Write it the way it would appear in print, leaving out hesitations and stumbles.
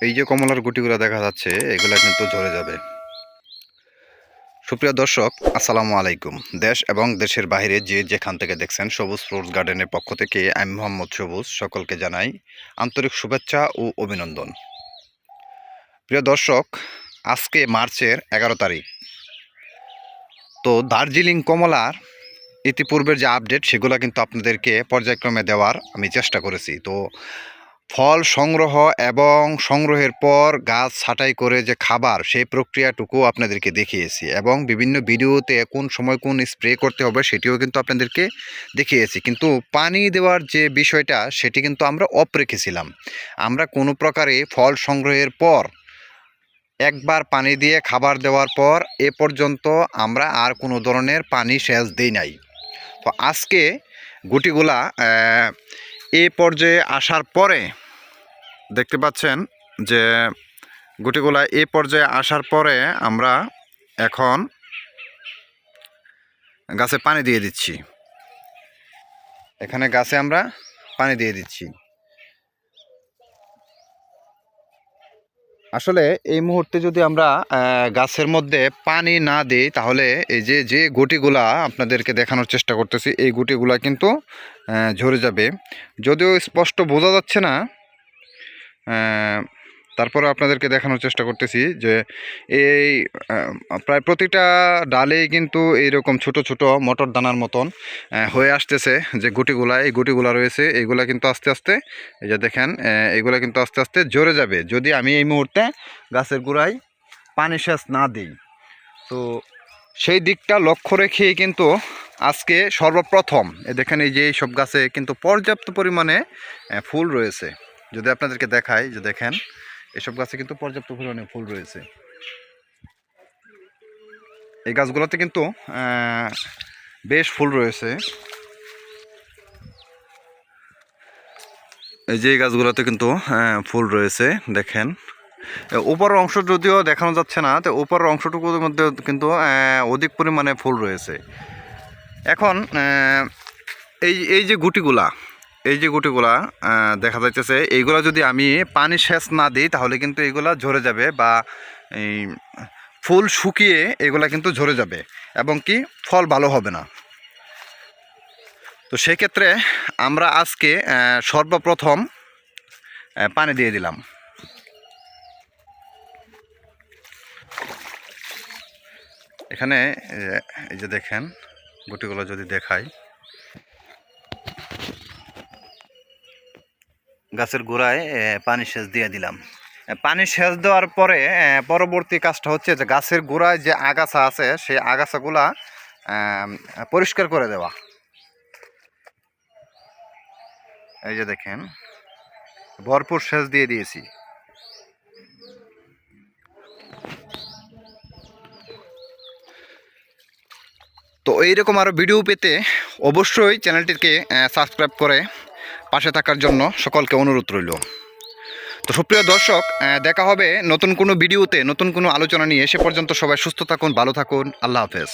এই যে কমলার গুটিগুলো দেখা যাচ্ছে এগুলা কিন্তু ঝরে যাবে। সুপ্রিয় দর্শক, আসসালামু আলাইকুম। দেশ এবং দেশের বাইরে যে যেখান থেকে দেখছেন, সবুজ ফ্রুটস গার্ডেনের পক্ষ থেকে আমি মোহাম্মদ সবুজ সকলকে জানাই আন্তরিক শুভেচ্ছা ও অভিনন্দন। প্রিয় দর্শক, আজকে মার্চের 11 তারিখ। তো দার্জিলিং কমলার ইতিপূর্বের যে আপডেট সেগুলো কিন্তু আপনাদেরকে পর্যায়ক্রমে দেওয়ার আমি চেষ্টা করেছি। তো ফল সংগ্রহ এবং সংগ্রহের পর গাছ ছাঁটাই করে যে খাবার, সেই প্রক্রিয়াটুকু আপনাদেরকে দেখিয়েছি এবং বিভিন্ন ভিডিওতে কোন সময় কোন স্প্রে করতে হবে সেটিও কিন্তু আপনাদেরকে দেখিয়েছি। কিন্তু পানি দেওয়ার যে বিষয়টা সেটি কিন্তু আমরা অফ রেখেছিলাম। আমরা কোনো প্রকারে ফল সংগ্রহের পর একবার পানি দিয়ে খাবার দেওয়ার পর এ পর্যন্ত আমরা আর কোনো ধরনের পানি সেচ দিই নাই। তো আজকে গুটিগুলা এ পর্যায়ে আসার পরে দেখতে পাচ্ছেন যে গুটিগুলা এ পর্যায়ে আসার পরে আমরা এখন গাছে পানি দিয়ে দিচ্ছি। এখানে গাছে আমরা পানি দিয়ে দিচ্ছি। আসলে এই মুহূর্তে যদি আমরা গাছের মধ্যে পানি না দিই তাহলে এই যে গুটিগুলা আপনাদেরকে দেখানোর চেষ্টা করতেছি, এই গুটিগুলা কিন্তু ঝরে যাবে। যদিও স্পষ্ট বোঝা যাচ্ছে না, তারপরে আপনাদেরকে দেখানোর চেষ্টা করতেছি যে এই প্রায় প্রতিটা ডালেই কিন্তু এইরকম ছোট ছোট মটর দানার মতন হয়ে আসতেছে যে গুটিগুলা, এই গুটিগুলা রয়েছে, এইগুলা কিন্তু আস্তে আস্তে, এই যে দেখেন, এইগুলা কিন্তু আস্তে আস্তে ঝরে যাবে যদি আমি এই মুহূর্তে গাছের গোড়ায় পানি সেচ না দিই। তো সেই দিকটা লক্ষ্য রেখেই কিন্তু আজকে সর্বপ্রথম দেখেন এই যে সব গাছে কিন্তু পর্যাপ্ত পরিমাণে ফুল রয়েছে। যদি আপনাদেরকে দেখাই, যে দেখেন এসব গাছে কিন্তু পর্যাপ্ত পরিমাণে ফুল রয়েছে। এই গাছগুলোতে কিন্তু বেশ ফুল রয়েছে। এই যে এই গাছগুলোতে কিন্তু ফুল রয়েছে, দেখেন উপরের অংশ যদিও দেখানো যাচ্ছে না, তো উপরের অংশটুকুর মধ্যে কিন্তু অধিক পরিমাণে ফুল রয়েছে। এখন এই যে গুটিগুলা, এই যে গুটিগুলা দেখা যাইতেছে, এইগুলা যদি আমি পানি সেচ না দিই তাহলে কিন্তু এইগুলা ঝরে যাবে বা এই ফুল শুকিয়ে এগুলা কিন্তু ঝরে যাবে এবং কি ফল ভালো হবে না। তো সেক্ষেত্রে আমরা আজকে সর্বপ্রথম পানি দিয়ে দিলাম। এখানে এই যে দেখেন গুটিগুলো যদি দেখাই, গাছের গোড়ায় পানি সেচ দিয়ে দিলাম। পানি সেচ দেওয়ার পরে পরবর্তী কাজটা হচ্ছে যে গাছের গোড়ায় যে আগাছা আছে সেই আগাছাগুলা পরিষ্কার করে দেওয়া। এই যে দেখেন ভরপুর সেচ দিয়ে দিয়েছি। তো এইরকম আরও ভিডিও পেতে অবশ্যই চ্যানেলটিকে সাবস্ক্রাইব করে পাশে থাকার জন্য সকলকে অনুরোধ রইল। তো সুপ্রিয় দর্শক, দেখা হবে নতুন কোনো ভিডিওতে নতুন কোনো আলোচনা নিয়ে। সে পর্যন্ত সবাই সুস্থ থাকুন, ভালো থাকুন। আল্লাহ হাফেজ।